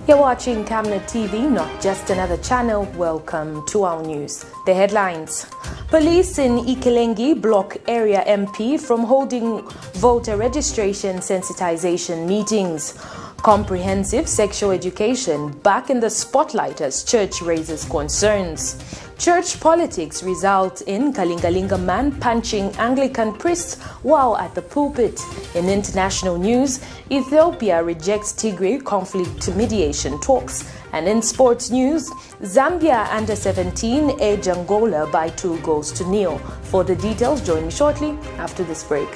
You're watching Camnet TV, not just another channel. Welcome to our news. The headlines. Police in IKELENGI block area MP from holding voter registration sensitization meetings. Comprehensive sexual education back in the spotlight as church raises concerns. Church politics result in KALINGALINGA man punching Anglican priest while at the pulpit. In international news, Ethiopia rejects Tigray conflict mediation talks. And in sports news, Zambia under 17 edge Angola by 2-0. For the details, join me shortly after this break.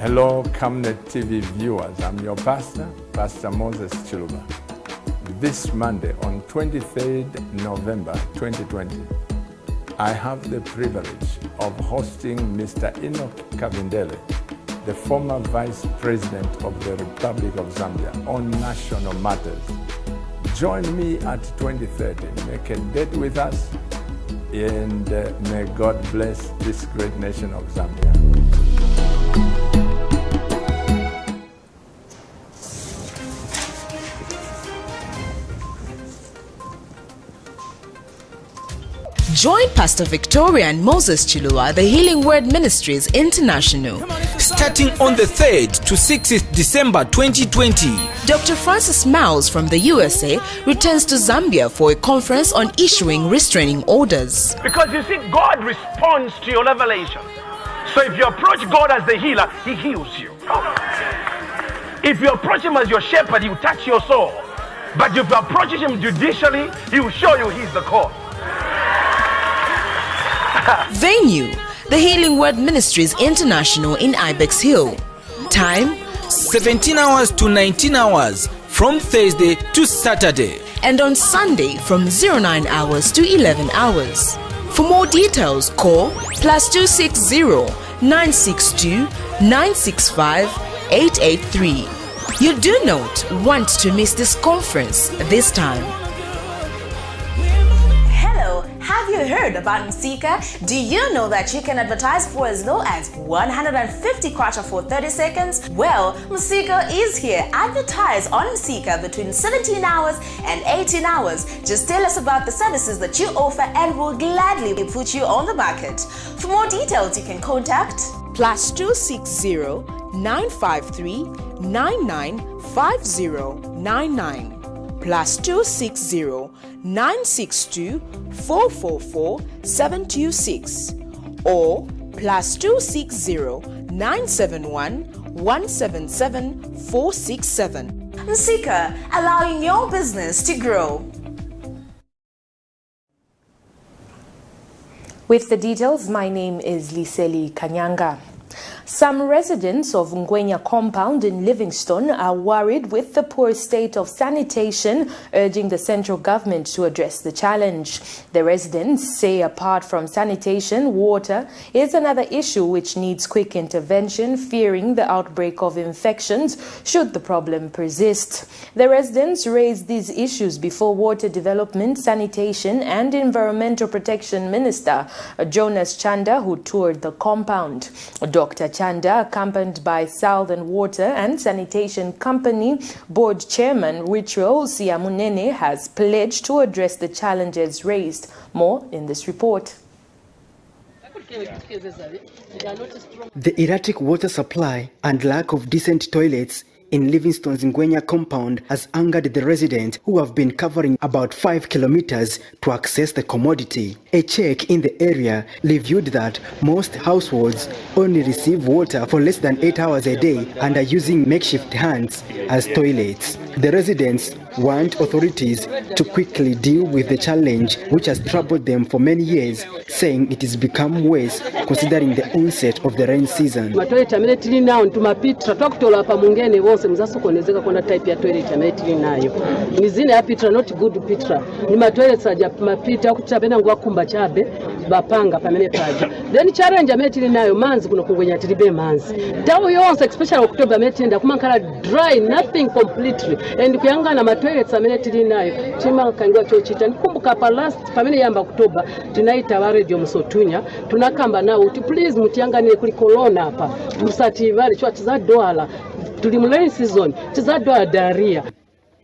Hello, Camnet TV viewers. I'm your pastor, Pastor Moses Chiluba. This Monday, on 23rd November 2020, I have the privilege of hosting Mr. Enoch Kavindele, the former Vice President of the Republic of Zambia, on national matters. Join me at 2030. Make a date with us, and may God bless this great nation of Zambia. Join Pastor Victoria and Moses Chilua, the Healing Word Ministries International. Starting on the 3rd to 6th December 2020. Dr. Francis Miles from the USA returns to Zambia for a conference on issuing restraining orders. Because you see, God responds to your revelation. So if you approach God as the healer, He heals you. If you approach Him as your shepherd, He will touch your soul. But if you approach Him judicially, He will show you He's the cause. Venue, the Healing Word Ministries International in Ibex Hill. Time, 17 hours to 19 hours from Thursday to Saturday. And on Sunday from 09 hours to 11 hours. For more details, call +260 962 965 883. You do not want to miss this conference this time. Have you heard about Msika? Do you know that you can advertise for as low as 150 kwacha for 30 seconds? Well, Msika is here. Advertise on Msika between 17 hours and 18 hours. Just tell us about the services that you offer and we'll gladly put you on the market. For more details, you can contact +260 953 995099. +260 962 444 726 or +260 971 177 467. Msika, allowing your business to grow. With the details, my name is Liseli Kanyanga. Some residents of Ngwenya compound in Livingstone are worried with the poor state of sanitation, urging the central government to address the challenge. The residents say apart from sanitation, water is another issue which needs quick intervention, fearing the outbreak of infections should the problem persist. The residents raised these issues before Water Development, Sanitation and Environmental Protection Minister Jonas Chanda, who toured the compound. Dr. Chanda, accompanied by Southern Water and Sanitation Company Board Chairman Ritual Siamunene, has pledged to address the challenges raised. More in this report. The erratic water supply and lack of decent toilets in Livingstone's Ngwenya compound has angered the residents who have been covering about 5 kilometers to access the commodity. A check in the area revealed that most households only receive water for less than 8 hours a day and are using makeshift hands as toilets. The residents want authorities to quickly deal with the challenge which has troubled them for many years, saying it has become worse considering the onset of the rain season. Mzasokonezeka kuna type ya toilet ametili nayo nizine ya pitra not good pitra ni matoilet saja mapita kutabena ngwa kumba chabe bapanga pamene taja then challenge ametili nayo manzi kuno kungwenya tilibe manzi tawo yonse especially October ametenda kumankala dry nothing completely and kuyangana matoilet ametili nayo chima kangwa chochita nikumbuka pa last pamene yamba October tunaita wa radio Msotunya tunakamba nao uti please mutianganire kuli corona hapa musati vale chwa za doala tulimulai season tizadwa diarrhea.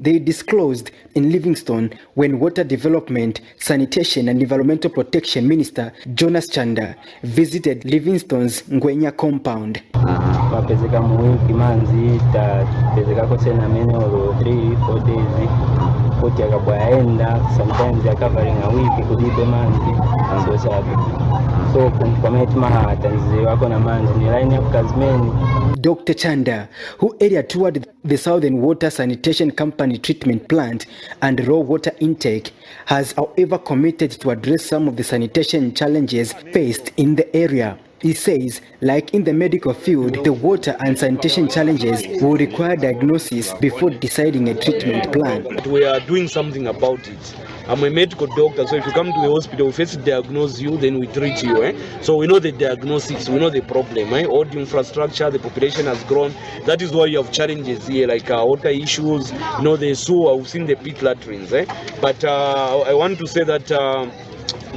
they disclosed in Livingstone when Water Development, Sanitation and Environmental Protection Minister Jonas Chanda visited Livingstone's Ngwenya compound. Wapezeka mwiki manzi tapezeka kote na mene olo 3-4 days koti akabwaenda sometimes covering a week kudibe manzi and so sabi so kumkometma tanzi wako na manzi ni line up kazmeni. Dr. Chanda, who area toured the Southern Water Sanitation Company treatment plant and raw water intake, has however committed to address some of the sanitation challenges faced in the area. He says, like in the medical field, the water and sanitation challenges will require diagnosis before deciding a treatment plan. We are doing something about it. I'm a medical doctor, so if you come to the hospital, we first diagnose you, then we treat you. So we know the diagnosis, we know the problem. All the infrastructure, the population has grown. That is why you have challenges here, like water issues, the sewer, we've seen the pit latrines. But I want to say that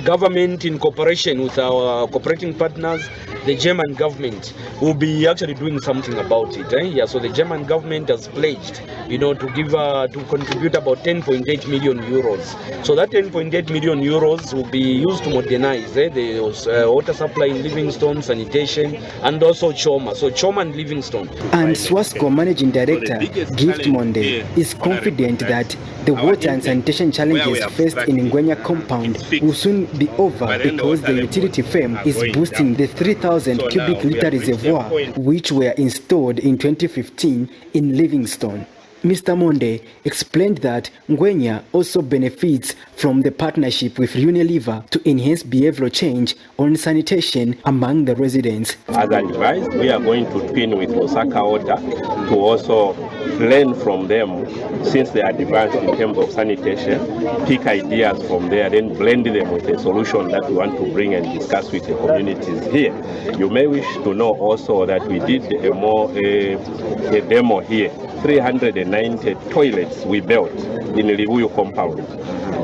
government, in cooperation with our cooperating partners, the German government will be actually doing something about it. So the German government has pledged, to give to contribute about 10.8 million euros. So that 10.8 million euros will be used to modernize the water supply in Livingstone, sanitation, and also Choma. So Choma and Livingstone. And Swasco Managing Director Gift Monde is confident that the water and sanitation challenges faced in Ngwenya compound will soon be over because the utility firm is boosting the 3,000 cubic litre reservoir which were installed in 2015 in Livingstone. Mr. Monde explained that Ngwenya also benefits from the partnership with Unilever to enhance behavioral change on sanitation among the residents. As advised, we are going to twin with Osaka Water to also learn from them, since they are advanced in terms of sanitation, pick ideas from there, then blend them with a solution that we want to bring and discuss with the communities here. You may wish to know also that we did a demo here. 390 toilets we built in Livuyu compound,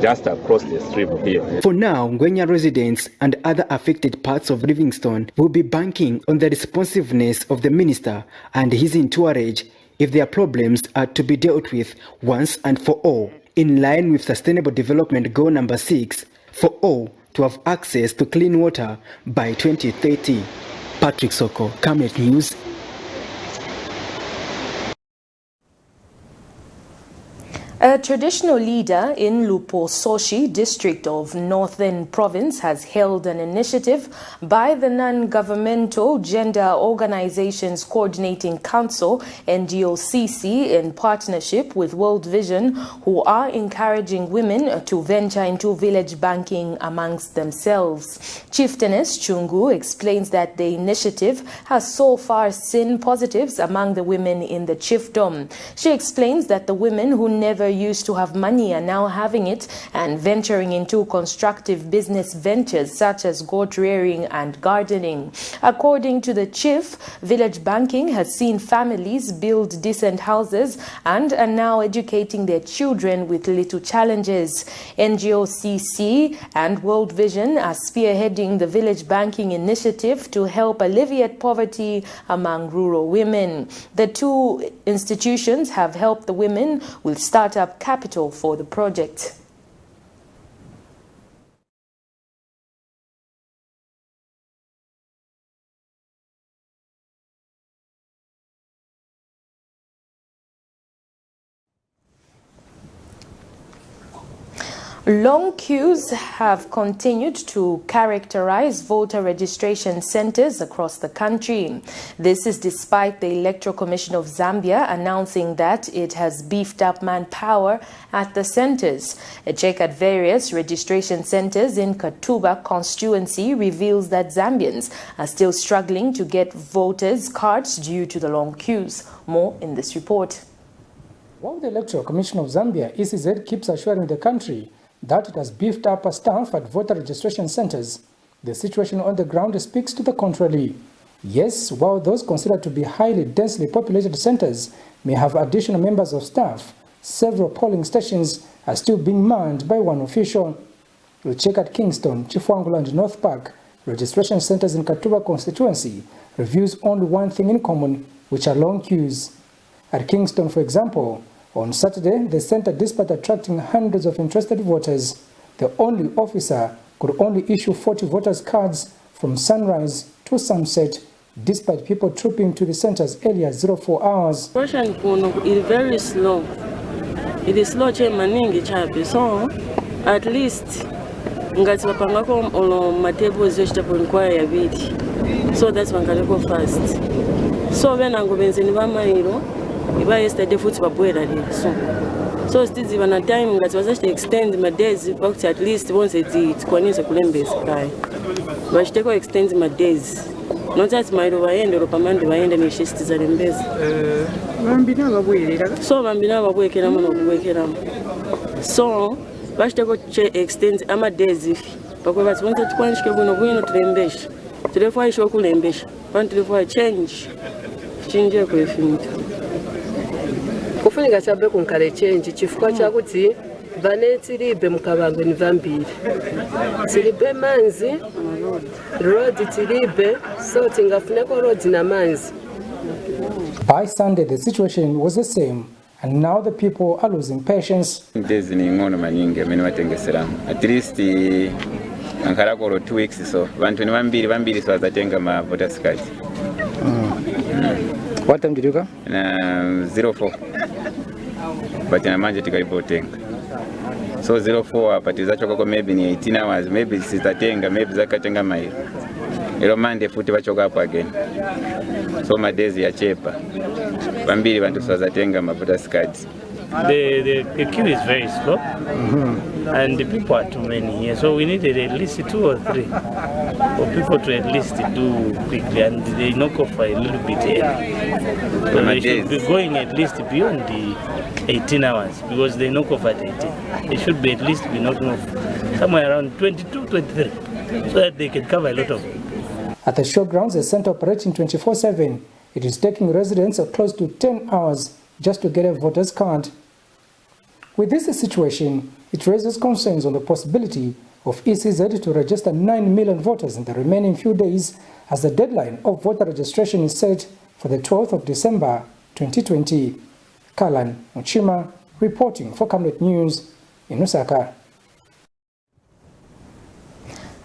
just across the stream here. For now, Ngwenya residents and other affected parts of Livingstone will be banking on the responsiveness of the minister and his entourage if their problems are to be dealt with once and for all, in line with Sustainable Development Goal number 6, for all to have access to clean water by 2030. Patrick Soko, Camnet News. A traditional leader in Lupososhi district of Northern Province has held an initiative by the Non-Governmental Gender Organizations Coordinating Council, NGOCC, in partnership with World Vision, who are encouraging women to venture into village banking amongst themselves. Chieftainess Chungu explains that the initiative has so far seen positives among the women in the chiefdom. She explains that the women who never used to have money are now having it and venturing into constructive business ventures such as goat rearing and gardening. According to the chief, village banking has seen families build decent houses and are now educating their children with little challenges. NGOCC and World Vision are spearheading the village banking initiative to help alleviate poverty among rural women. The two institutions have helped the women with startup capital for the project. Long queues have continued to characterize voter registration centers across the country. This is despite the Electoral Commission of Zambia announcing that it has beefed up manpower at the centers. A check at various registration centers in Katuba constituency reveals that Zambians are still struggling to get voters' cards due to the long queues. More in this report. While the Electoral Commission of Zambia, ECZ, keeps assuring the country that it has beefed up a staff at voter registration centers, the situation on the ground speaks to the contrary. Yes, while those considered to be highly densely populated centers may have additional members of staff, several polling stations are still being manned by one official. We'll check at Kingston, Chifwangula and North Park. Registration centers in Katuba constituency reviews only one thing in common, which are long queues. At Kingston, for example, On Saturday, the center, despite attracting hundreds of interested voters, the only officer could only issue 40 voters' cards from sunrise to sunset, despite people trooping to the centers early as 04 hours. Russian is very slow. It is slow maningi chapi, so at least ngati vapangako olo matable zechitapo inquire yaviti, so that's vangaleko fast. So venango benzeni vamairo iba yesterday futhi babwera le so still vana time ngati vasachita extend my days bakuthi at least vonse tikwanise kulembesa kaya vachiteko extend my days not that mairo vaende lopamandi vaende neshestiza lembesa vambina vabuyerera so vambina vabuyekera muno kubuyekera so vachiteko extend ama days ifi pakwe vati vonse tikwanishike kuno kuino tulembesha tulefa isho kulembesha vantu tulefa change kwefinto kufunika chabe kunkale change chifukwa chakuti vane tiribe mukabango ni vambiri tiribe manzi road tiribe so tingafuneko road na manzi. By Sunday the situation was the same and now the people are losing patience. Days ni ngono maningi amene watengesera at least ankara koro 2 weeks so vantu ni vambiri so azatenga ma voters card. What time did you go? Na 04. But na manje tikaipotenga. So 04 apatizacho kwa maybe ni 18 hours, maybe sitatenga, maybe zakatenga mairo. Ilo Monday futi vachoka hapo again. So my days ya chepa. Vambiri vantu so azatenga ma voters cards. The queue is very slow, and the people are too many here. So we needed at least 2 or 3 for people to at least do quickly, and they knock off a little bit early. So they should be going at least beyond the 18 hours because they knock off at 18. They should be at least be knocking off somewhere around 22, 23, so that they can cover a lot of people. At the showgrounds, a center operating 24/7, it is taking residents close to 10 hours just to get a voter's card. With this situation, it raises concerns on the possibility of ECZ to register 9 million voters in the remaining few days, as the deadline of voter registration is set for the 12th of December 2020. Kalan Uchima reporting for Camnet News in Osaka.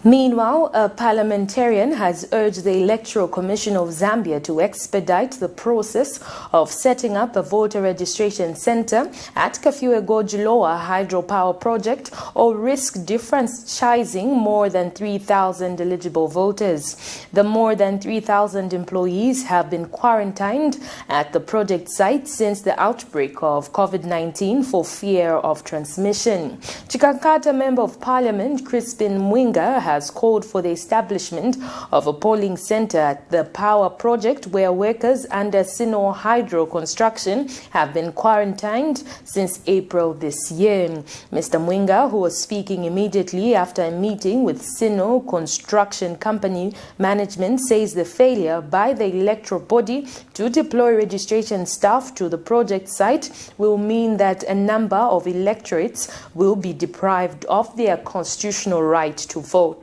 Meanwhile, a parliamentarian has urged the Electoral Commission of Zambia to expedite the process of setting up a voter registration center at Kafiwe-Gojiloa hydropower project or risk disfranchising more than 3,000 eligible voters. The more than 3,000 employees have been quarantined at the project site since the outbreak of COVID-19 for fear of transmission. Chikankata Member of Parliament Crispin Mwinga has called for the establishment of a polling center at the power project where workers under Sino Hydro construction have been quarantined since April this year. Mr. Mwinga, who was speaking immediately after a meeting with Sino Construction Company management, says the failure by the electoral body to deploy registration staff to the project site will mean that a number of electorates will be deprived of their constitutional right to vote.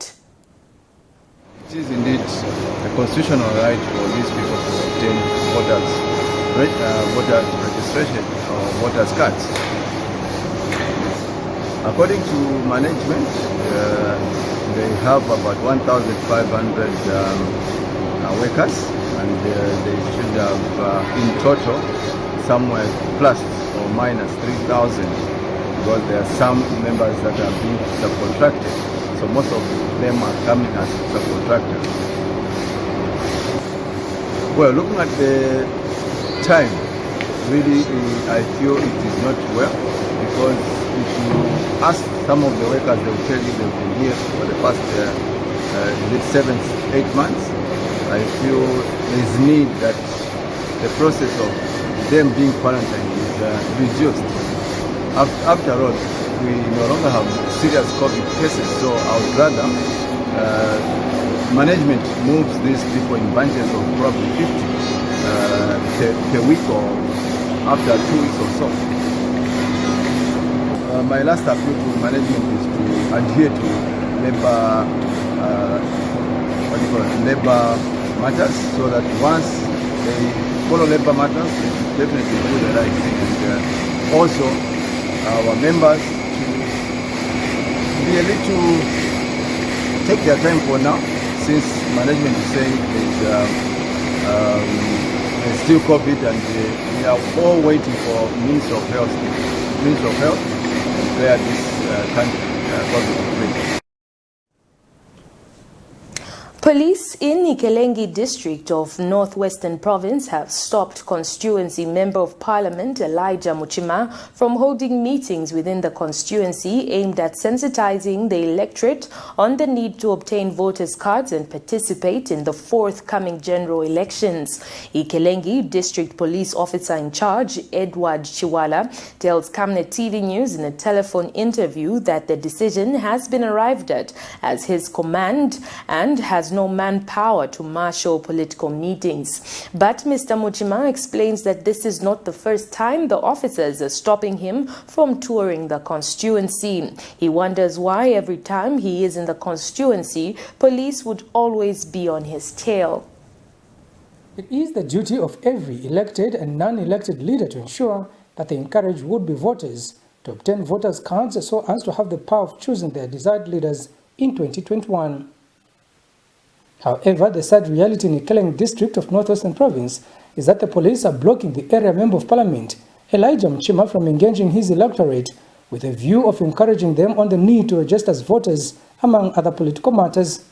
It is indeed a constitutional right for these people to obtain voter registration or voters cards. According to management, they have about 1,500 workers, and they should have in total somewhere plus or minus 3,000, because there are some members that are being subcontracted. So most of them are coming as subcontractors. Well, looking at the time, really I feel it is not well, because if you ask some of the workers, they will tell you they've been here for the past 7-8 months. I feel there is need that the process of them being quarantined is reduced. After all, we no longer have serious COVID cases, so I would rather management moves these people in bunches of probably 50 per week or after 2 weeks or so. My last appeal to management is to adhere to labor matters, so that once they follow labor matters, they definitely do the right thing. And also our members to be a little take their time for now, since management is saying there's still COVID and we are all waiting for Minister of Health to declare this country COVID-free. Police in IKELENGI district of Northwestern Province have stopped constituency Member of Parliament Elijah Muchima from holding meetings within the constituency aimed at sensitizing the electorate on the need to obtain voters' cards and participate in the forthcoming general elections. IKELENGI district police officer in charge, Edward Chiwala, tells Camnet TV News in a telephone interview that the decision has been arrived at as his command and has no manpower to marshal political meetings. But Mr. Muchima explains that this is not the first time the officers are stopping him from touring the constituency. He wonders why every time he is in the constituency, police would always be on his tail. It is the duty of every elected and non-elected leader to ensure that they encourage would-be voters to obtain voters' cards so as to have the power of choosing their desired leaders in 2021. However, the sad reality in IKELENGI district of Northwestern Province is that the police are blocking the area Member of Parliament, Elijah Muchima, from engaging his electorate with a view of encouraging them on the need to register as voters, among other political matters.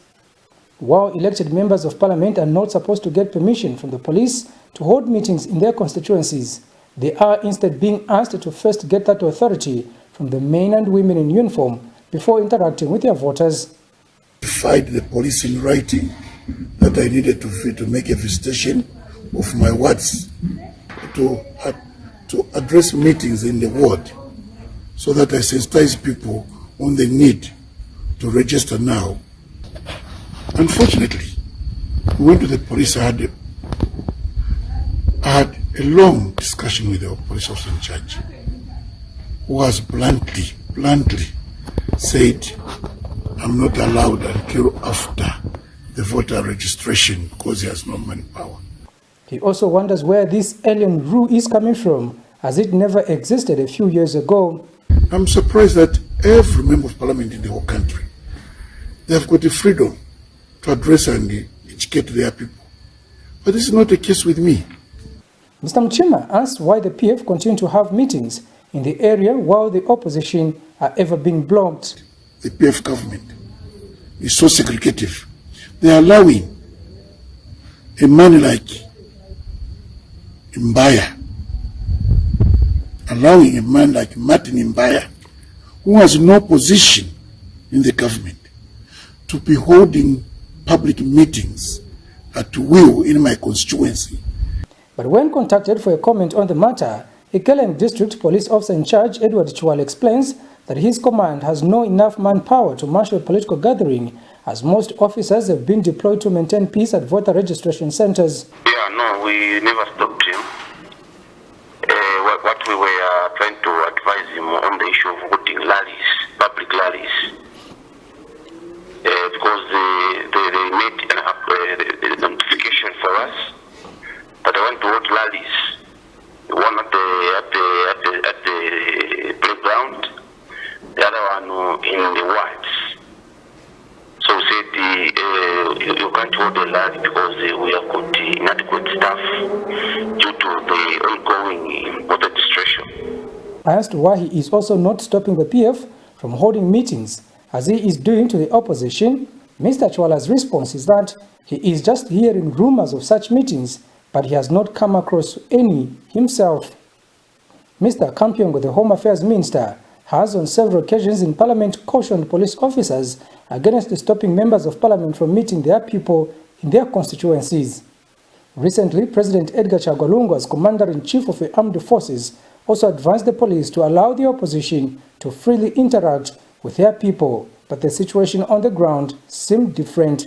While elected members of Parliament are not supposed to get permission from the police to hold meetings in their constituencies, they are instead being asked to first get that authority from the men and women in uniform before interacting with their voters. Notified the police in writing that I needed to make a visitation of my wards to address meetings in the ward so that I sensitize people on the need to register now. Unfortunately, we went to the police. I had a long discussion with the police officer in charge, who has bluntly said, I'm not allowed until after the voter registration because he has no manpower. He also wonders where this alien rule is coming from, as it never existed a few years ago. I'm surprised that every member of parliament in the whole country, they have got the freedom to address and educate their people. But this is not the case with me. Mr. Muchima asked why the PF continue to have meetings in the area while the opposition are ever being blocked. The PF government is so segregative. They are allowing a man like Mbaya, allowing a man like Martin Mbaya, who has no position in the government, to be holding public meetings at will in my constituency. But when contacted for a comment on the matter, IKELENGI District Police Officer in charge, Edward Chiwala, explains that his command has no enough manpower to marshal a political gathering, as most officers have been deployed to maintain peace at voter registration centers. Yeah, no, we never stopped him. What we were trying to advise him on the issue of voting rallies, public rallies, because they made a notification for us that I want to vote rallies. One at the playground, the other one in the wards. So we said you can't hold a rally because we have got inadequate staff due to the ongoing voter registration. I asked why he is also not stopping the PF from holding meetings, as he is doing to the opposition. Mr. Chiwala's response is that he is just hearing rumors of such meetings, but he has not come across any himself. Mr. Kampyongo, the Home Affairs Minister, has on several occasions in Parliament cautioned police officers against stopping members of Parliament from meeting their people in their constituencies. Recently, President Edgar Chagwa Lungu, as Commander-in-Chief of the Armed Forces, also advised the police to allow the opposition to freely interact with their people, but the situation on the ground seemed different.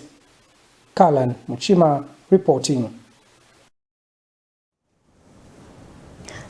Kalan Muchima reporting.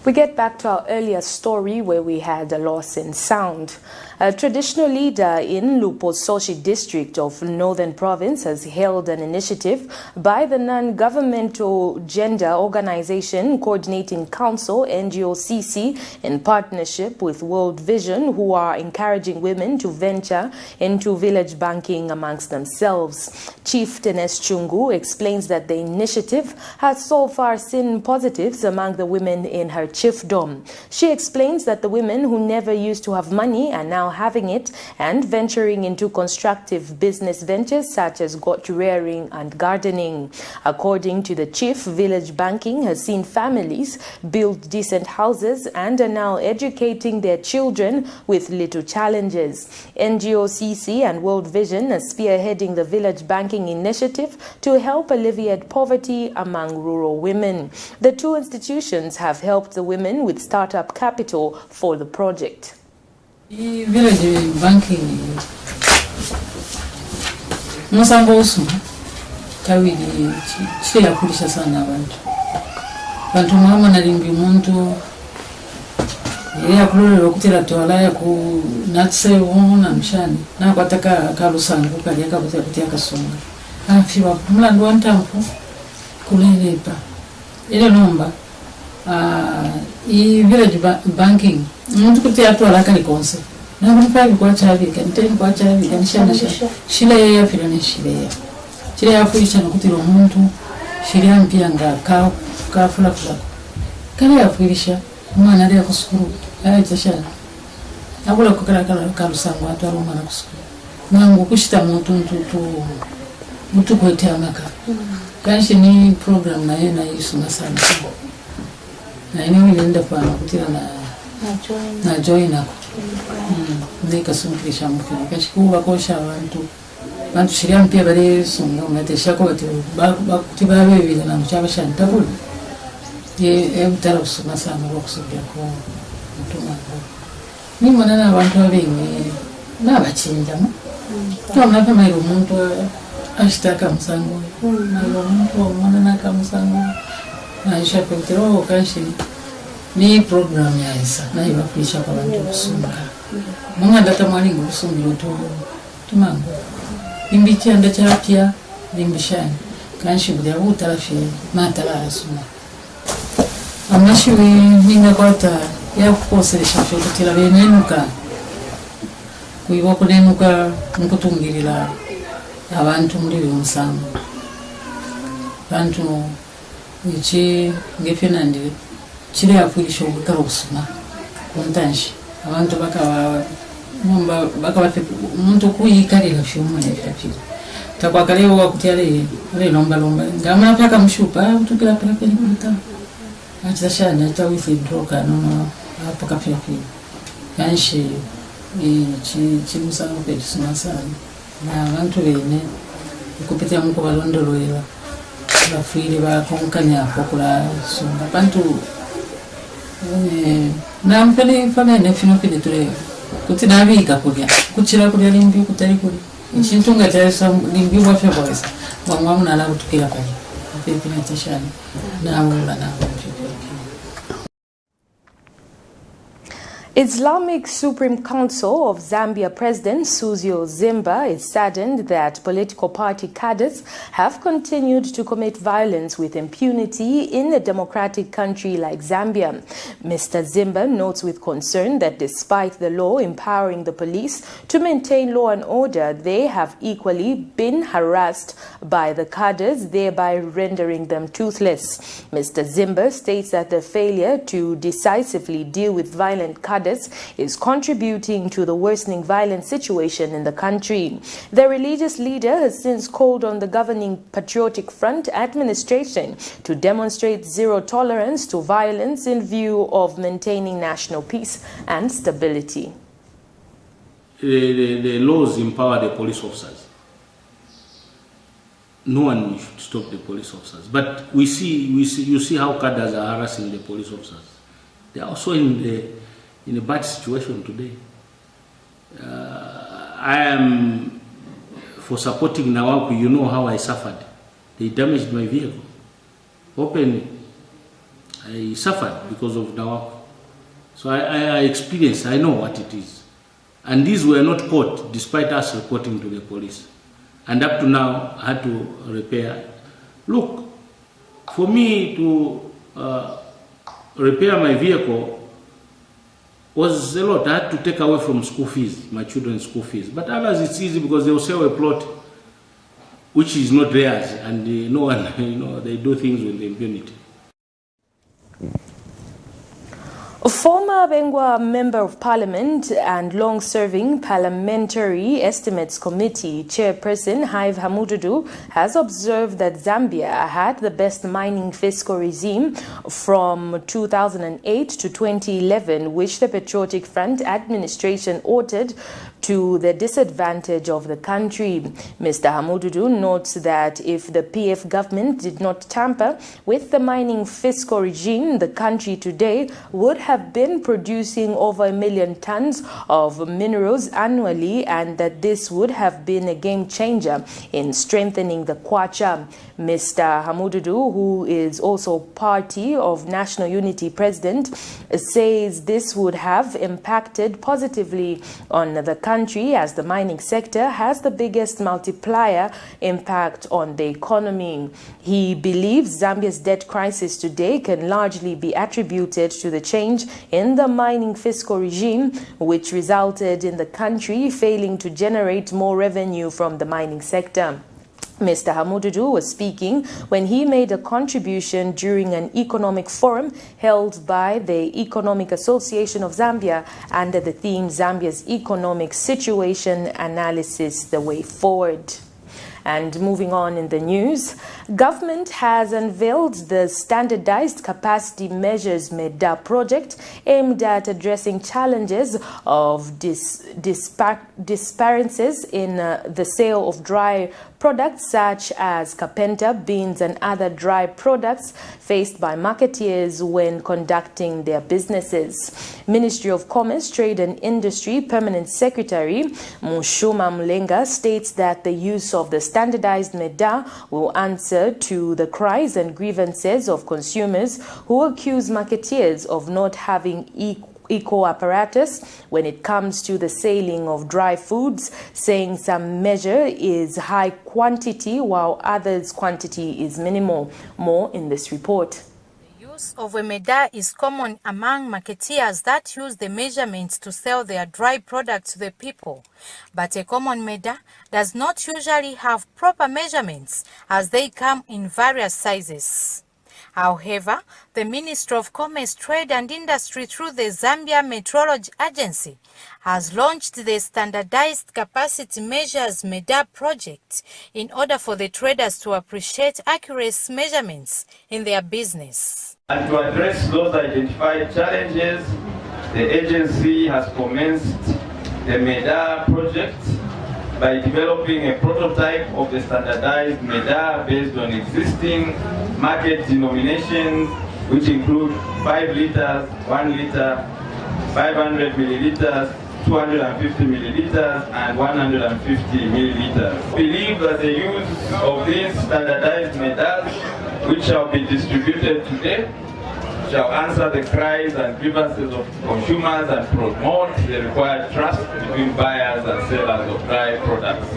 We get back to our earlier story where we had a loss in sound. A traditional leader in Lupososhi district of Northern Province has held an initiative by the non-governmental gender organization Coordinating Council, NGOCC, in partnership with World Vision, who are encouraging women to venture into village banking amongst themselves. Chief Tenes Chungu explains that the initiative has so far seen positives among the women in her chiefdom. She explains that the women who never used to have money are now having it and venturing into constructive business ventures such as goat rearing and gardening. According to the chief, village banking has seen families build decent houses and are now educating their children with little challenges. NGOCC and World Vision are spearheading the village banking initiative to help alleviate poverty among rural women. The two institutions have helped the women with startup capital for the project. Village banking musango usuma kawili chile yakulisha sana bantu mama nalimbi muntu ya kulolo kutira tola ya ku natse wona mshani na kwataka kalusango kali akabutira kutia kasonga afiwa mlandu wantampu kulelepa ile nomba i village banking muntu kutia tola kali konse na mfabi kwa chavi kaniteni kwa chavi kanishana shile ya filani shile ya fuisha nakutira muntu shile ya mpiyanga ka fula kali ya fuisha mwana ali kusukuru ayachashana akula kukala kalusango atwala mwana kusukuru nangu kushita mutu kwetea maka kanshi ni program na yena yisuma sana na ine nenda kwa nakutira na join ako ndika sumkirisha mukini kanshi kuwa kosha bantu shiria mpia bale sunga unatesha ko bati babe bibili na mchaba shantabula utara kusoma sana okusubira ko mutuma ni mwana abantu abengi nabachinjamu tomapa mairo omuntu ashitaka musango mairo omuntu omwana nakamusango naisha petero kanshi ni program ya isa nayo bakulisha kwa bantu kusumba munga ndata mwalingo kusumira tumango imbichi anda charapia limbishani kanshi bya utarafi matala asuma amashiwe ninga kwata ya kukoseresha fekutira benenuka kuiwa kunenuka nkutungirira abantu muri umusango bantu ichi ngefenandi chire yafuisha ubukara busuma kontanshi abantu bakawa umuntu kuyikarira fyuma yafira takwakalewo wakutiale le lomba ngama paka mshupa utukira paka nikuta achashana tawithindroka no hapo kapia kanshi chimusango pedisuma sana na abantu bene kupitia muko balondoloera bafire bakonkanya hapo kula sunga bantu na mpele famene fino kile tule kuti nabika kulya kuchira kulya limbi kutari kuli nchintunga tayasa limbi wafya boys mwamwa munala kutukira pale pepe na tashani na ula na Islamic Supreme Council of Zambia President Suzio Zimba is saddened that political party cadres have continued to commit violence with impunity in a democratic country like Zambia. Mr. Zimba notes with concern that despite the law empowering the police to maintain law and order, they have equally been harassed by the cadres, thereby rendering them toothless. Mr. Zimba states that the failure to decisively deal with violent cadres is contributing to the worsening violent situation in the country. The religious leader has since called on the governing Patriotic Front administration to demonstrate zero tolerance to violence in view of maintaining national peace and stability. The laws empower the police officers. No one should stop the police officers. But you see how cadres are harassing the police officers. They are also in a bad situation today. I am for supporting Nawaku. You know how I suffered. They damaged my vehicle. Openly, I suffered because of Nawaku. So I experienced, I know what it is. And these were not caught despite us reporting to the police. And up to now, I had to repair. Look, for me to repair my vehicle was a lot. I had to take away from school fees, my children's school fees. But others, it's easy because they will sell a plot which is not theirs, and no one, they do things with impunity. Former Bengwa Member of Parliament and long-serving Parliamentary Estimates Committee Chairperson Hive Hamududu has observed that Zambia had the best mining fiscal regime from 2008 to 2011, which the Patriotic Front administration ordered to the disadvantage of the country. Mr. Hamududu notes that if the PF government did not tamper with the mining fiscal regime, the country today would have been producing over 1 million tons of minerals annually, and that this would have been a game changer in strengthening the kwacha. Mr. Hamududu, who is also Party of National Unity President, says this would have impacted positively on the country, as the mining sector has the biggest multiplier impact on the economy. He believes Zambia's debt crisis today can largely be attributed to the change in the mining fiscal regime, which resulted in the country failing to generate more revenue from the mining sector. Mr. Hamududu was speaking when he made a contribution during an economic forum held by the Economic Association of Zambia under the theme Zambia's Economic Situation Analysis, the Way Forward. And moving on in the news, government has unveiled the Standardized Capacity Measures MEDA project aimed at addressing challenges of disparities in the sale of dry products such as kapenta, beans and other dry products faced by marketeers when conducting their businesses. Ministry of Commerce, Trade and Industry Permanent Secretary Mushuma Mlenga states that the use of the standardized MEDA will answer to the cries and grievances of consumers who accuse marketeers of not having eco apparatus when it comes to the selling of dry foods, saying some measure is high quantity while others quantity is minimal. More in this report. The use of a MEDA is common among marketeers that use the measurements to sell their dry products to the people. But a common MEDA does not usually have proper measurements as they come in various sizes. However, the Ministry of Commerce, Trade and Industry through the Zambia Metrology Agency has launched the Standardized Capacity Measures MEDA project in order for the traders to appreciate accurate measurements in their business. And to address those identified challenges, the agency has commenced the MEDA project by developing a prototype of the standardized MEDA based on existing market denominations, which include 5 liters, 1 liter, 500 milliliters, 250 milliliters, and 150 milliliters. We believe that the use of these standardized MEDAs, which shall be distributed today, shall answer the cries and grievances of consumers and promote the required trust between buyers and sellers of dry products.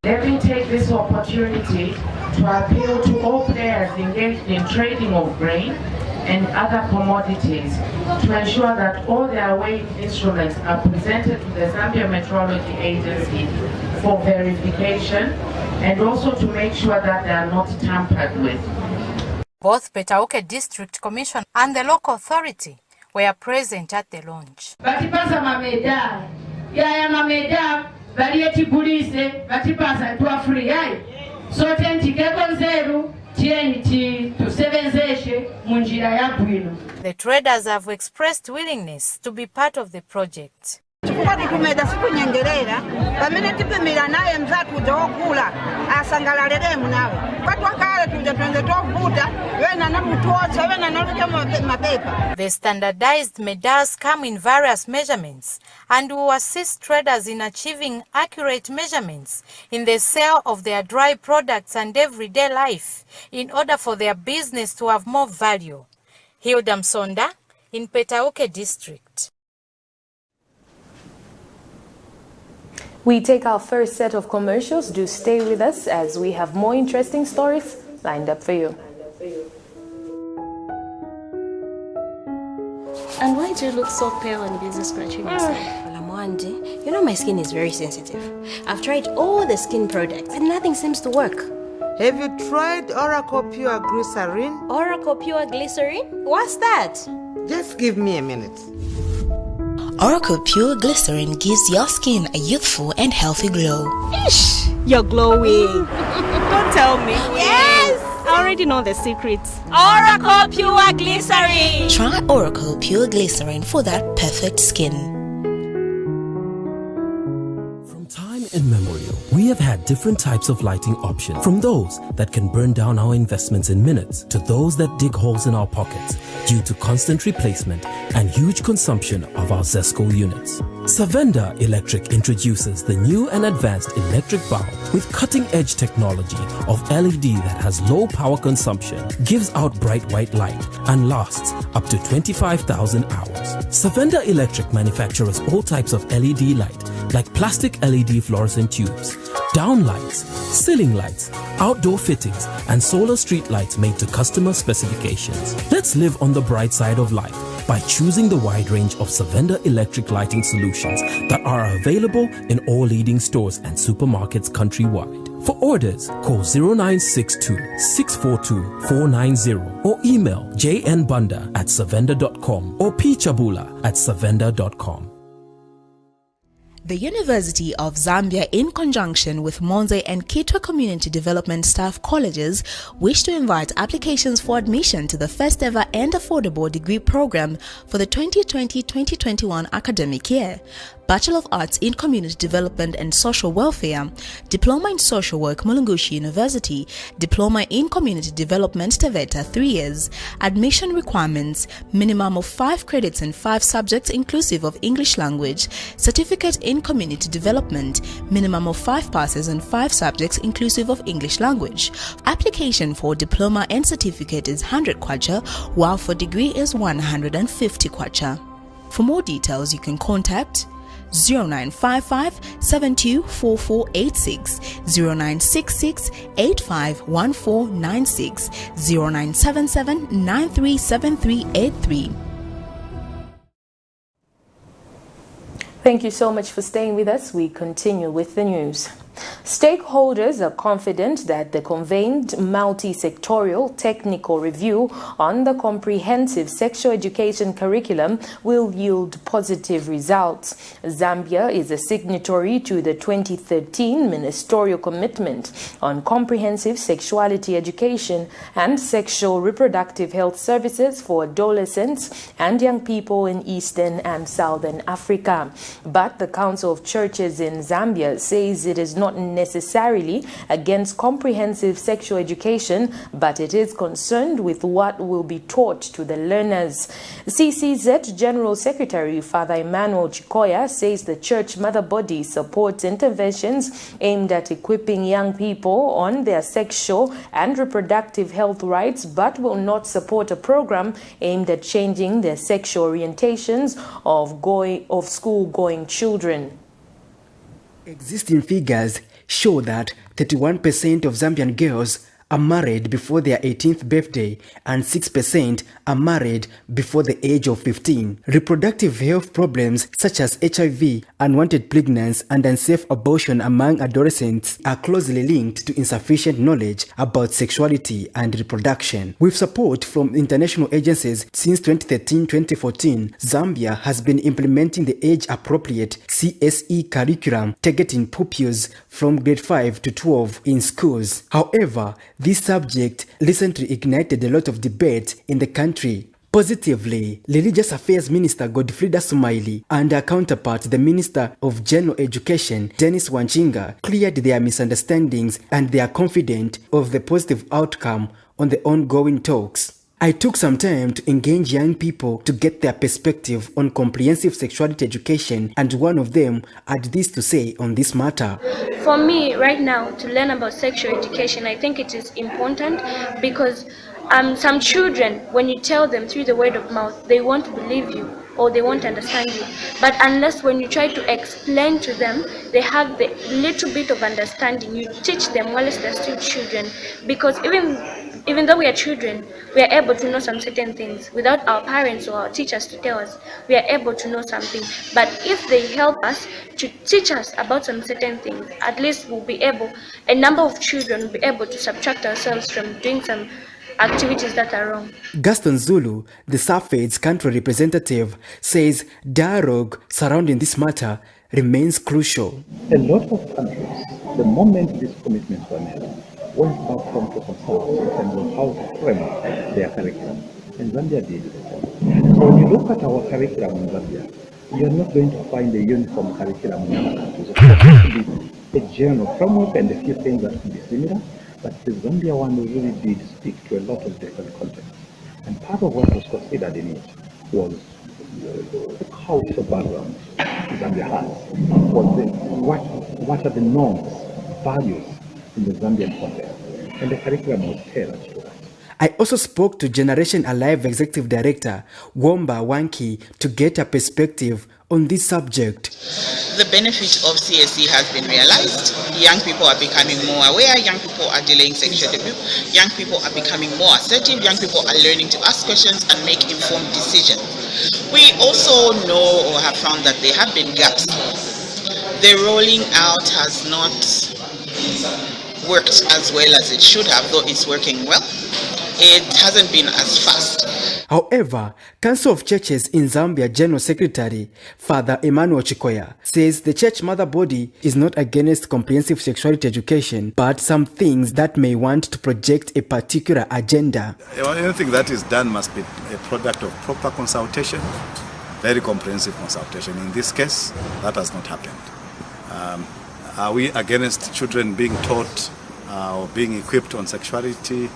Let me take this opportunity to appeal to all players engaged in trading of grain and other commodities to ensure that all their weighing instruments are presented to the Zambia Metrology Agency for verification, and also to make sure that they are not tampered with. Both Petauke District Commission and the local authority were present at the launch. Batipasa mameda, ya mameda, balieti gulise, batipasa tuwa free yai. So tenti keko nzeru, tienti tusebenzeshe munjira ya bwino. The traders have expressed willingness to be part of the project. Chikukwati kumeda siku nyengerera, pamene tipimira naye mzatu ujawokula, asangalalele munawe. Watu wakale tujapenze tovuta, wena na mtuocha, wena na luja mapepa. The standardized MEDAs come in various measurements and will assist traders in achieving accurate measurements in the sale of their dry products and everyday life in order for their business to have more value. Hilda Msonda in Petauke District. We take our first set of commercials. Do stay with us as we have more interesting stories lined up for you. And why do you look so pale and busy scratching yourself? Well, Amwande, you know my skin is very sensitive. I've tried all the skin products and nothing seems to work. Have you tried Oracle Pure Glycerin? Oracle Pure Glycerin? What's that? Just give me a minute. Oracle Pure Glycerin gives your skin a youthful and healthy glow. Ish, you're glowing. Don't tell me. Yes! I already know the secrets. Oracle Pure Glycerin! Try Oracle Pure Glycerin for that perfect skin. Immemorial, we have had different types of lighting options, from those that can burn down our investments in minutes to those that dig holes in our pockets due to constant replacement and huge consumption of our Zesco units. Savenda Electric introduces the new and advanced electric bulb with cutting-edge technology of LED that has low power consumption, gives out bright white light, and lasts up to 25,000 hours. Savenda Electric manufactures all types of LED light, like plastic LED fluorescent tubes, down lights, ceiling lights, outdoor fittings, and solar street lights made to customer specifications. Let's live on the bright side of life by choosing the wide range of Savenda electric lighting solutions that are available in all leading stores and supermarkets countrywide. For orders, call 0962 642 490 or email jnbunda@savenda.com or pchabula@savenda.com. The University of Zambia, in conjunction with Monze and Kitwe Community Development Staff Colleges, wish to invite applications for admission to the first ever and affordable degree program for the 2020-2021 academic year. Bachelor of Arts in Community Development and Social Welfare, Diploma in Social Work, Mulungushi University, Diploma in Community Development, Taveta, 3 years. Admission requirements: minimum of 5 credits in 5 subjects inclusive of English language. Certificate in Community Development, minimum of 5 passes in 5 subjects inclusive of English language. Application for diploma and certificate is 100 kwacha, while for degree is 150 kwacha. For more details, you can contact 0955 724486, 0966 851496, 0977 937383. Thank you so much for staying with us. We continue with the news. Stakeholders are confident that the convened multi-sectorial technical review on the comprehensive sexual education curriculum will yield positive results. Zambia is a signatory to the 2013 ministerial commitment on comprehensive sexuality education and sexual reproductive health services for adolescents and young people in Eastern and Southern Africa. But the Council of Churches in Zambia says it is not necessarily against comprehensive sexual education, but it is concerned with what will be taught to the learners. CCZ General Secretary Father Emmanuel Chikoya says the church mother body supports interventions aimed at equipping young people on their sexual and reproductive health rights, but will not support a program aimed at changing their sexual orientations of school-going children. Existing figures show that 31% of Zambian girls are married before their 18th birthday and 6% are married before the age of 15. Reproductive health problems such as HIV, unwanted pregnancy, and unsafe abortion among adolescents are closely linked to insufficient knowledge about sexuality and reproduction. With support from international agencies since 2013-2014, Zambia has been implementing the age-appropriate CSE curriculum targeting pupils from grade 5 to 12 in schools. However, this subject recently ignited a lot of debate in the country. Positively, Religious Affairs Minister Godfrida Sumaili and her counterpart, the Minister of General Education, Dennis Wanchinga, cleared their misunderstandings and they are confident of the positive outcome on the ongoing talks. I took some time to engage young people to get their perspective on comprehensive sexuality education, and one of them had this to say on this matter. For me, right now, to learn about sexual education, I think it is important because some children, when you tell them through the word of mouth, they won't believe you. or they won't understand you. But unless when you try to explain to them, they have the little bit of understanding, you teach them whilst they're still children. Because even though we are children, we are able to know some certain things. Without our parents or our teachers to tell us, we are able to know something. But if they help us to teach us about some certain things, at least we'll be able, a number of children will be able to subtract ourselves from doing some activities that are wrong. Gaston Zulu, the SAFED's country representative, says dialogue surrounding this matter remains crucial. A lot of countries, the moment these commitments were made, went back home to consult in terms of how to frame their curriculum. And Zambia did the same. So when you look at our curriculum in Zambia, you are not going to find a uniform curriculum in other countries. Of course, there could be a general framework and a few things that could be similar, but the Zambia one really did speak to a lot of different contexts. And part of what was considered in it was the cultural background Zambia has, was what are the norms, values in the Zambian context, and the curriculum was tailored to that. I also spoke to Generation Alive Executive Director Womba Wanki to get a perspective on this subject. The benefit of CSE has been realized. Young people are becoming more aware, young people are delaying sexual debut, young people are becoming more assertive, young people are learning to ask questions and make informed decisions. We also know or have found that there have been gaps. The rolling out has not worked as well as it should have, though it's working well. It hasn't been as fast. However, Council of Churches in Zambia General Secretary Father Emmanuel Chikoya says the church mother body is not against comprehensive sexuality education, but some things that may want to project a particular agenda. Anything that is done must be a product of proper consultation, very comprehensive consultation. In this case, that has not happened. Are we against children being taught or being equipped on sexuality?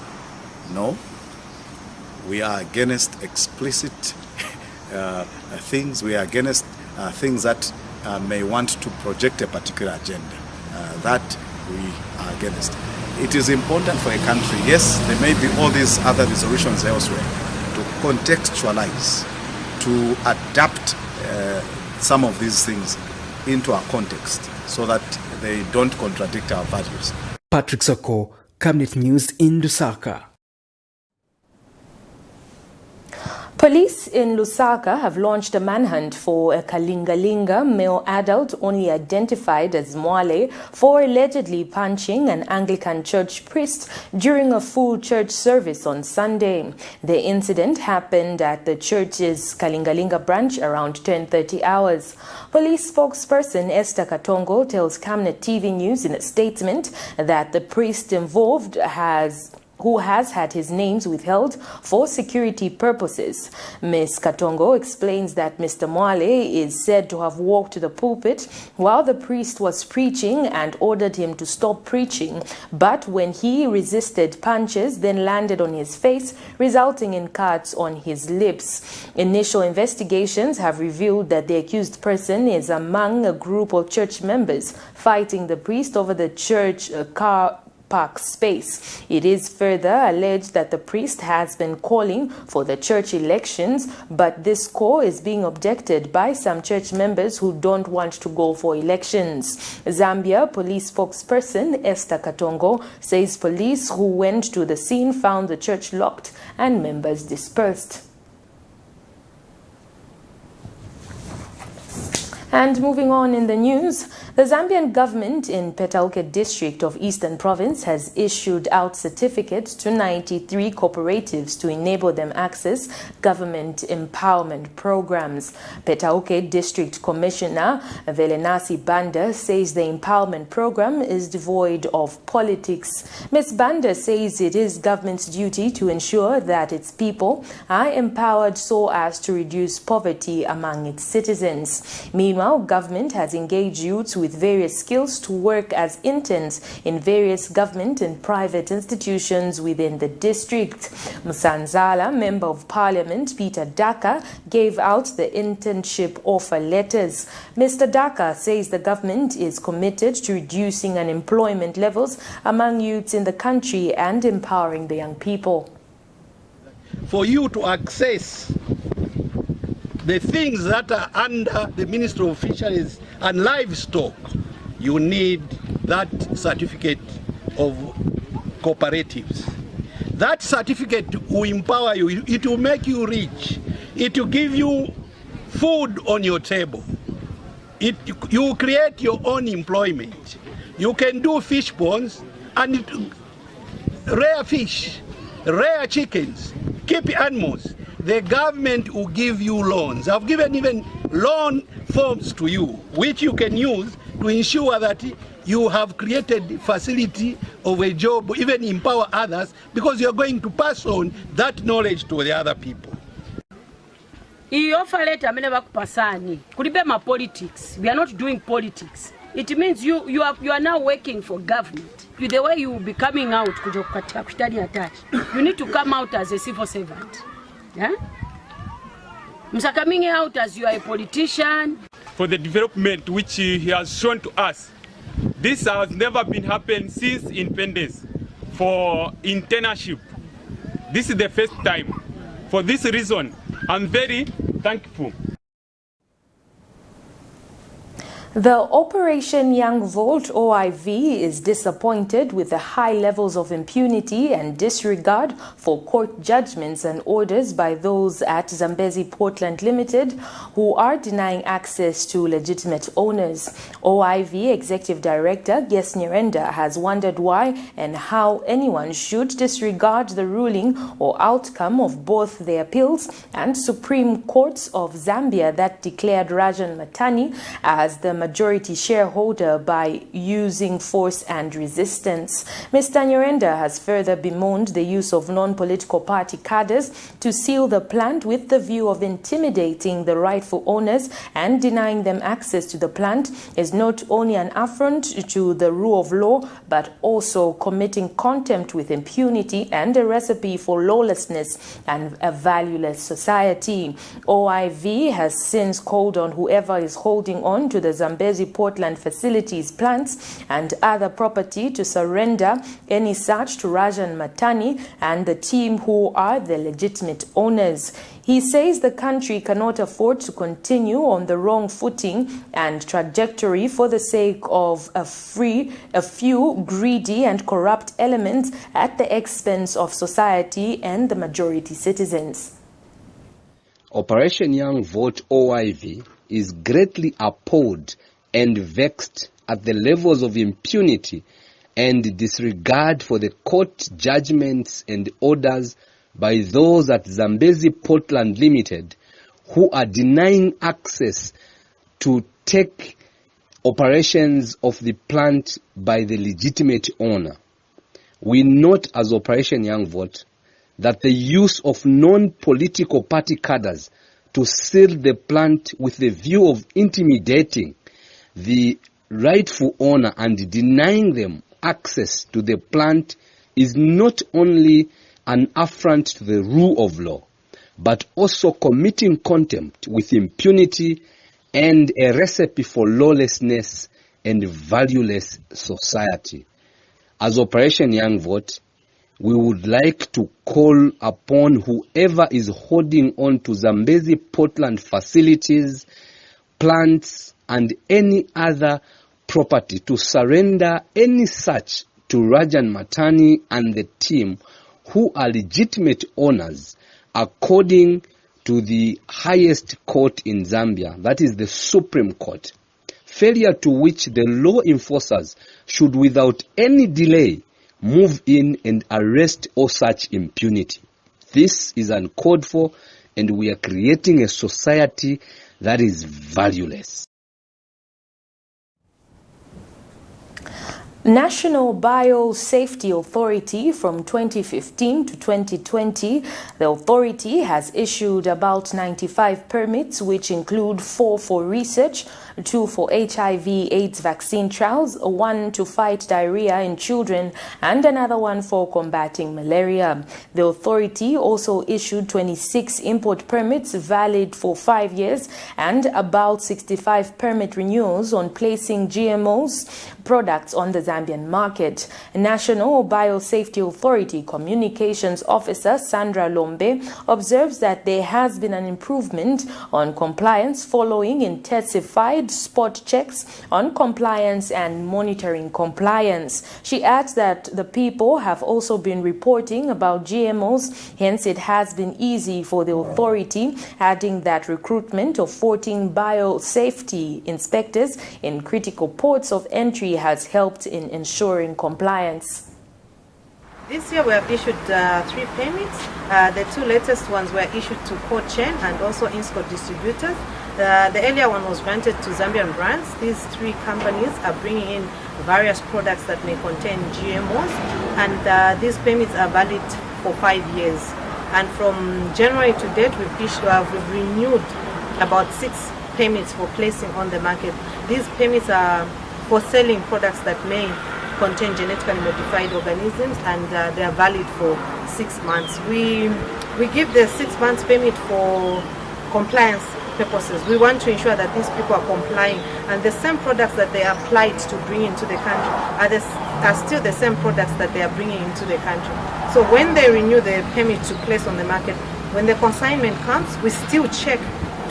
No. We are against explicit things. We are against things that may want to project a particular agenda. That we are against. It is important for a country, yes, there may be all these other resolutions elsewhere, to contextualize, to adapt some of these things into our context so that they don't contradict our values. Patrick Soko, Camnet News in Lusaka. Police in Lusaka have launched a manhunt for a Kalingalinga male adult only identified as Mwale for allegedly punching an Anglican church priest during a full church service on Sunday. The incident happened at the church's Kalingalinga branch around 10:30 hours. Police spokesperson Esther Katongo tells Camnet TV News in a statement that the priest involved who has had his names withheld for security purposes. Ms. Katongo explains that Mr. Mwale is said to have walked to the pulpit while the priest was preaching and ordered him to stop preaching, but when he resisted, punches then landed on his face, resulting in cuts on his lips. Initial investigations have revealed that the accused person is among a group of church members fighting the priest over the church car park space. It is further alleged that the priest has been calling for the church elections, but this call is being objected by some church members who don't want to go for elections. Zambia police spokesperson Esther Katongo says police who went to the scene found the church locked and members dispersed. And moving on in the news, the Zambian government in Petauke district of Eastern Province has issued out certificates to 93 cooperatives to enable them access government empowerment programs. Petauke District Commissioner Velenasi Banda says the empowerment program is devoid of politics. Ms. Banda says it is government's duty to ensure that its people are empowered so as to reduce poverty among its citizens. Meanwhile, government has engaged youths with various skills to work as interns in various government and private institutions within the district. Musanzala, Member of Parliament Peter Daka, gave out the internship offer letters. Mr. Daka says the government is committed to reducing unemployment levels among youths in the country and empowering the young people. For you to access the things that are under the Ministry of Fisheries and Livestock, you need that certificate of cooperatives. That certificate will empower you. It will make you rich. It will give you food on your table. You will create your own employment. You can do fish ponds and rear fish, rear chickens, keep animals. The government will give you loans. I've given even loan forms to you, which you can use to ensure that you have created facility of a job, even empower others, because you're going to pass on that knowledge to the other people. I offer letter never pasani. Could be my politics. We are not doing politics. It means you are now working for government. With the way you will be coming out, you need to come out as a civil servant. Yeah? Mr. Coming out as you are a politician. For the development which he has shown to us, this has never been happened since independence. For internship, this is the first time. For this reason, I'm very thankful. The Operation Young Vote OIV is disappointed with the high levels of impunity and disregard for court judgments and orders by those at Zambezi Portland Limited who are denying access to legitimate owners. OIV Executive Director Ges Nyirenda has wondered why and how anyone should disregard the ruling or outcome of both the appeals and Supreme Courts of Zambia that declared Rajan Matani as the majority shareholder by using force and resistance. Mr. Nyirenda has further bemoaned the use of non-political party cadres to seal the plant with the view of intimidating the rightful owners and denying them access to the plant is not only an affront to the rule of law but also committing contempt with impunity and a recipe for lawlessness and a valueless society. OIV has since called on whoever is holding on to the Zambezi Portland facilities, plants and other property to surrender any such to Rajan Matani and the team who are the legitimate owners. He says the country cannot afford to continue on the wrong footing and trajectory for the sake of a few greedy and corrupt elements at the expense of society and the majority citizens. Operation Young Vote OIV is greatly appalled and vexed at the levels of impunity and disregard for the court judgments and orders by those at Zambezi Portland Limited who are denying access to take operations of the plant by the legitimate owner. We note as Operation Young Vote that the use of non-political party cadres to seal the plant with the view of intimidating the rightful owner and denying them access to the plant is not only an affront to the rule of law, but also committing contempt with impunity and a recipe for lawlessness and valueless society. As Operation Young Vote, we would like to call upon whoever is holding on to Zambezi Portland facilities, plants, and any other property to surrender any such to Rajan Matani and the team who are legitimate owners according to the highest court in Zambia, that is the Supreme Court. Failure to which the law enforcers should without any delay move in and arrest all such impunity. This is uncalled for, and we are creating a society that is valueless. National Biosafety Authority from 2015 to 2020, the authority has issued about 95 permits, which include 4 for research, 2 for HIV/AIDS vaccine trials, 1 to fight diarrhea in children, and another 1 for combating malaria. The authority also issued 26 import permits valid for 5 years and about 65 permit renewals on placing GMOs, products on the Zambian market. National Biosafety Authority Communications Officer Sandra Lombe observes that there has been an improvement on compliance following intensified spot checks on compliance and monitoring compliance. She adds that the people have also been reporting about GMOs, hence it has been easy for the authority, adding that recruitment of 14 biosafety inspectors in critical ports of entry has helped in ensuring compliance. This year we have issued 3 permits. The 2 latest ones were issued to Cold Chain and also Insco distributors. The earlier one was granted to Zambian brands. These 3 companies are bringing in various products that may contain GMOs, and these permits are valid for 5 years. And from January to date, we've renewed about 6 permits for placing on the market. These permits are for selling products that may contain genetically modified organisms, and they are valid for 6 months. We give the 6 months permit for compliance purposes. We want to ensure that these people are complying, and the same products that they applied to bring into the country are still the same products that they are bringing into the country. So when they renew the permit to place on the market, when the consignment comes, we still check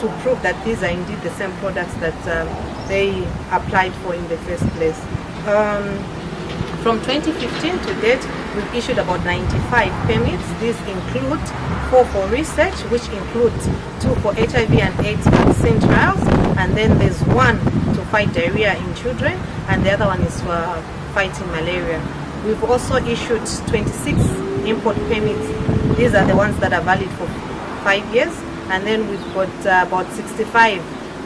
to prove that these are indeed the same products that they applied for in the first place. From 2015 to date, we've issued about 95 permits. These include 4 for research, which includes 2 for HIV and AIDS vaccine trials, and then there's 1 to fight diarrhea in children, and the other one is for fighting malaria. We've also issued 26 import permits. These are the ones that are valid for 5 years, and then we've got about 65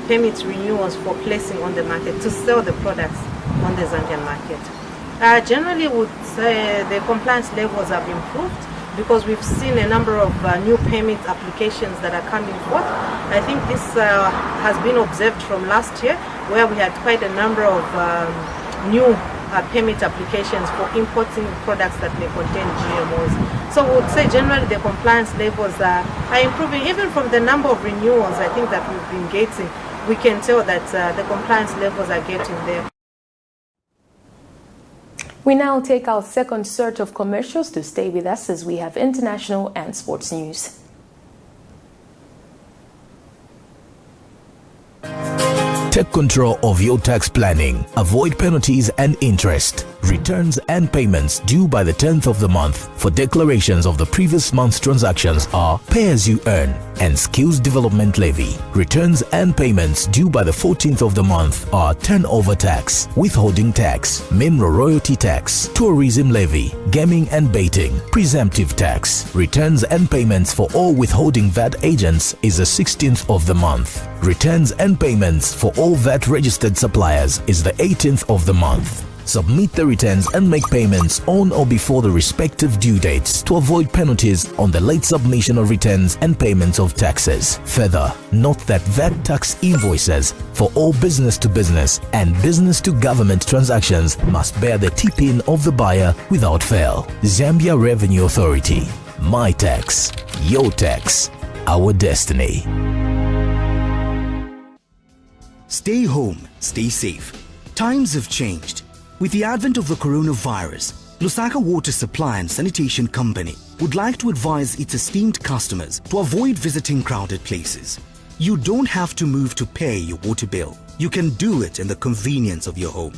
permit renewals for placing on the market to sell the products on the Zambian market. Generally, would say the compliance levels have improved because we've seen a number of new permit applications that are coming forth. I think this has been observed from last year, where we had quite a number of new permit applications for importing products that may contain GMOs. So we would say generally the compliance levels are improving. Even from the number of renewals I think that we've been getting, we can tell that the compliance levels are getting there. We now take our second set of commercials. To stay with us as we have international and sports news. Take control of your tax planning. Avoid penalties and interest. Returns and payments due by the 10th of the month for declarations of the previous month's transactions are pay as you earn and skills development levy. Returns and payments due by the 14th of the month are turnover tax, withholding tax, mineral royalty tax, tourism levy, gaming and baiting, presumptive tax. Returns and payments for all withholding VAT agents is the 16th of the month. Returns and payments for all VAT registered suppliers is the 18th of the month. Submit the returns and make payments on or before the respective due dates to avoid penalties on the late submission of returns and payments of taxes. Further, note that VAT tax invoices for all business-to-business and business-to-government transactions must bear the TPIN of the buyer without fail. Zambia Revenue Authority. My tax, your tax, our destiny. Stay home, stay safe. Times have changed. With the advent of the coronavirus, Lusaka Water Supply and Sanitation Company would like to advise its esteemed customers to avoid visiting crowded places. You don't have to move to pay your water bill. You can do it in the convenience of your home.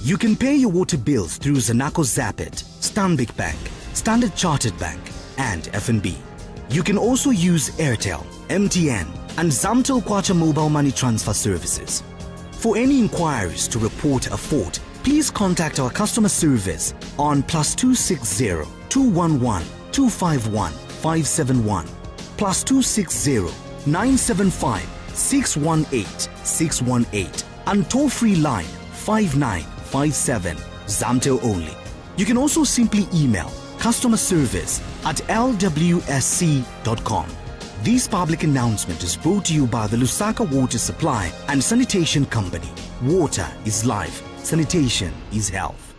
You can pay your water bills through Zanaco Zapit, Stanbic Bank, Standard Chartered Bank, and FNB. You can also use Airtel, MTN, and Zamtel Kwacha mobile money transfer services. For any inquiries to report a fault, please contact our customer service on +260 211 251 571, +260 975 618 618, and toll-free line 5957, Zamtel only. You can also simply email customerservice@lwsc.com. This public announcement is brought to you by the Lusaka Water Supply and Sanitation Company. Water is life. Sanitation is health.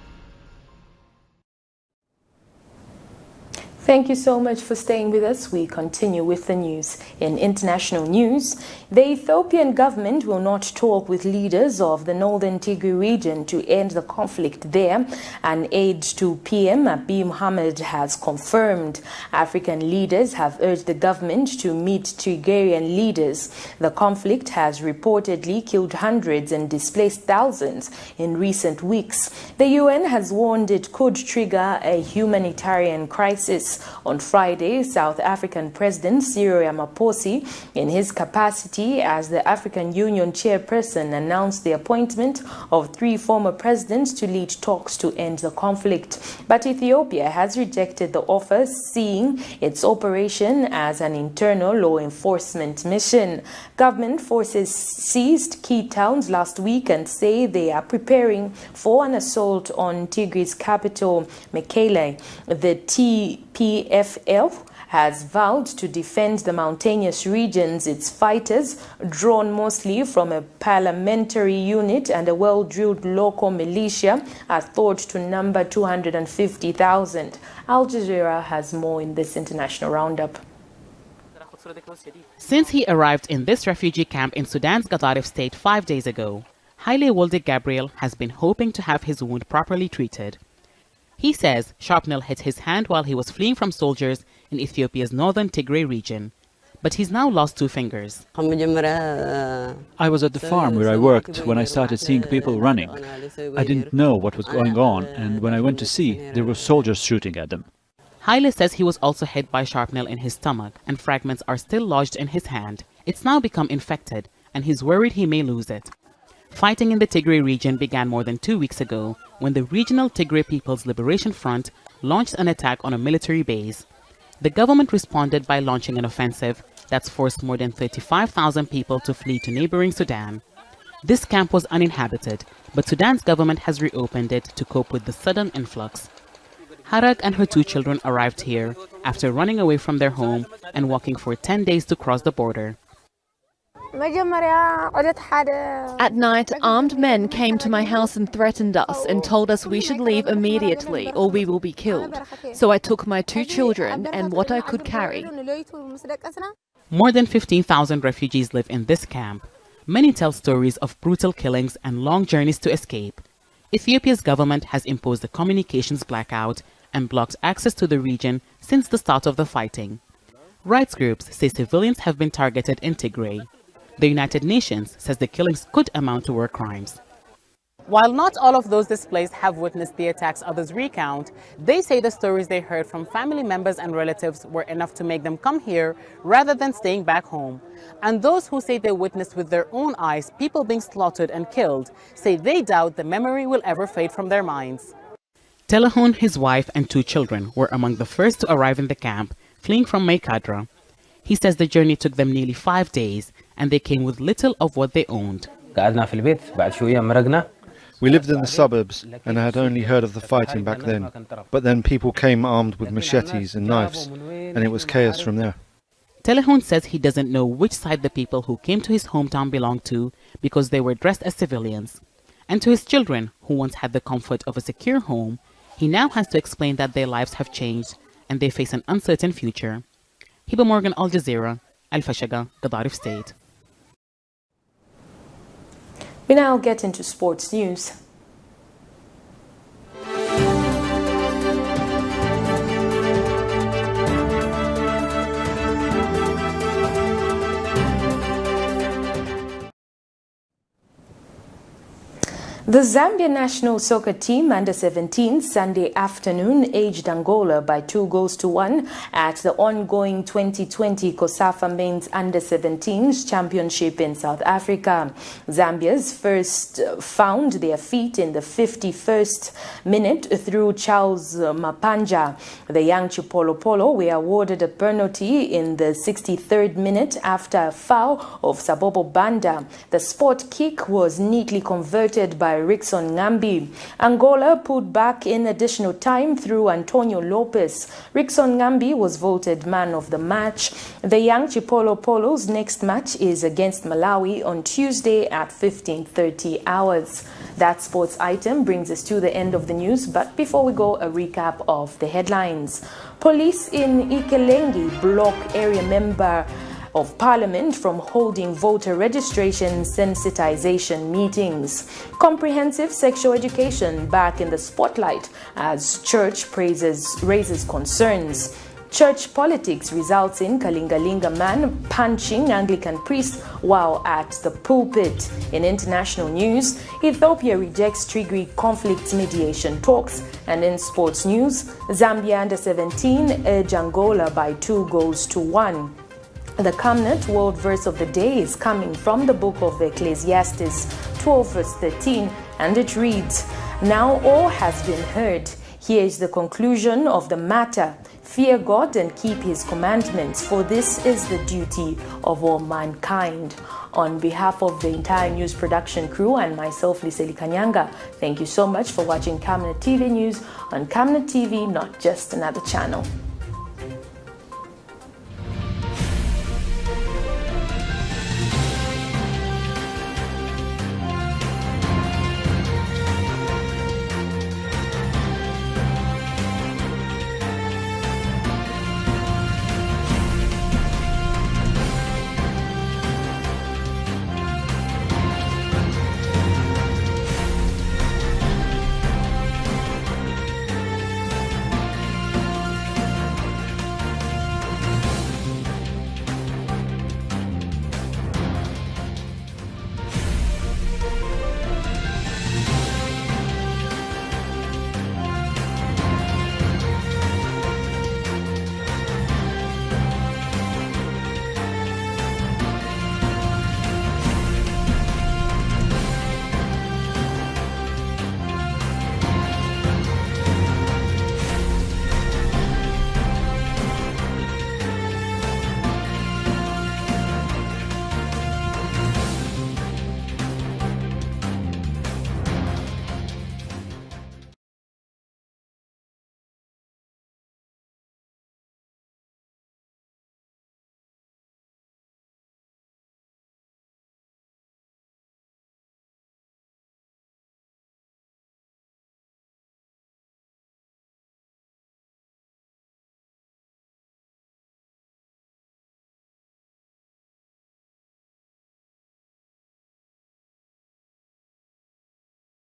Thank you so much for staying with us. We continue with the news. In international news, the Ethiopian government will not talk with leaders of the northern Tigray region to end the conflict there, an aide to PM Abiy Mohammed has confirmed. African leaders have urged the government to meet Tigrayan leaders. The conflict has reportedly killed hundreds and displaced thousands in recent weeks. The UN has warned it could trigger a humanitarian crisis. On Friday, South African President Cyril Ramaphosa, in his capacity as the African Union chairperson, announced the appointment of 3 former presidents to lead talks to end the conflict. But Ethiopia has rejected the offer, seeing its operation as an internal law enforcement mission. Government forces seized key towns last week and say they are preparing for an assault on Tigray's capital, Mekelle. The TPLF has vowed to defend the mountainous regions. Its fighters, drawn mostly from a paramilitary unit and a well-drilled local militia, are thought to number 250,000. Al Jazeera has more in this international roundup. Since he arrived in this refugee camp in Sudan's Gadaref state 5 days ago, Haile Wolde Gabriel has been hoping to have his wound properly treated. He says shrapnel hit his hand while he was fleeing from soldiers in Ethiopia's northern Tigray region, but he's now lost 2 fingers. I was at the farm where I worked when I started seeing people running. I didn't know what was going on, and when I went to see, there were soldiers shooting at them. Haile says he was also hit by shrapnel in his stomach, and fragments are still lodged in his hand. It's now become infected, and he's worried he may lose it. Fighting in the Tigray region began more than 2 weeks ago when the Regional Tigray People's Liberation Front launched an attack on a military base. The government responded by launching an offensive that's forced more than 35,000 people to flee to neighboring Sudan. This camp was uninhabited, but Sudan's government has reopened it to cope with the sudden influx. Harag and her 2 children arrived here after running away from their home and walking for 10 days to cross the border. At night, armed men came to my house and threatened us and told us we should leave immediately or we will be killed. So I took my 2 children and what I could carry. More than 15,000 refugees live in this camp. Many tell stories of brutal killings and long journeys to escape. Ethiopia's government has imposed a communications blackout and blocked access to the region since the start of the fighting. Rights groups say civilians have been targeted in Tigray. The United Nations says the killings could amount to war crimes. While not all of those displaced have witnessed the attacks others recount, they say the stories they heard from family members and relatives were enough to make them come here rather than staying back home. And those who say they witnessed with their own eyes people being slaughtered and killed say they doubt the memory will ever fade from their minds. Telehon, his wife, and 2 children were among the first to arrive in the camp, fleeing from Maykadra. He says the journey took them nearly 5 days, and they came with little of what they owned. We lived in the suburbs, and I had only heard of the fighting back then. But then people came armed with machetes and knives, and it was chaos from there. Telehon says he doesn't know which side the people who came to his hometown belonged to because they were dressed as civilians. And to his children, who once had the comfort of a secure home, he now has to explain that their lives have changed and they face an uncertain future. Hiba Morgan, Al Jazeera, Al Fashaga, Gadaref State. We now get into sports news. The Zambia national soccer team under-17 Sunday afternoon edged Angola by 2-1 at the ongoing 2020 COSAFA Men's under-17s championship in South Africa. Zambia's first found their feet in the 51st minute through Charles Mapanja. The young Chipolopolo were awarded a penalty in the 63rd minute after a foul of Sabobo Banda. The spot kick was neatly converted by Rickson Ngambi. Angola put back in additional time through Antonio Lopez. Rickson Ngambi was voted man of the match. The young Chipolo Polo's next match is against Malawi on Tuesday at 15:30 hours. That sports item brings us to the end of the news, but before we go, a recap of the headlines. Police in IKELENGI block area member of Parliament from holding voter registration sensitization meetings. Comprehensive sexual education back in the spotlight as church raises concerns. Church politics results in Kalingalinga man punching Anglican priest while at the pulpit. In international news, Ethiopia rejects Tigray conflict mediation talks. And in sports news, Zambia under-17 edge Angola by 2-1. The Camnet World Verse of the Day is coming from the book of Ecclesiastes 12 verse 13, and it reads, "Now all has been heard. Here is the conclusion of the matter. Fear God and keep his commandments, for this is the duty of all mankind." On behalf of the entire news production crew and myself, Liseli Kanyanga, thank you so much for watching Camnet TV News on Camnet TV, not just another channel.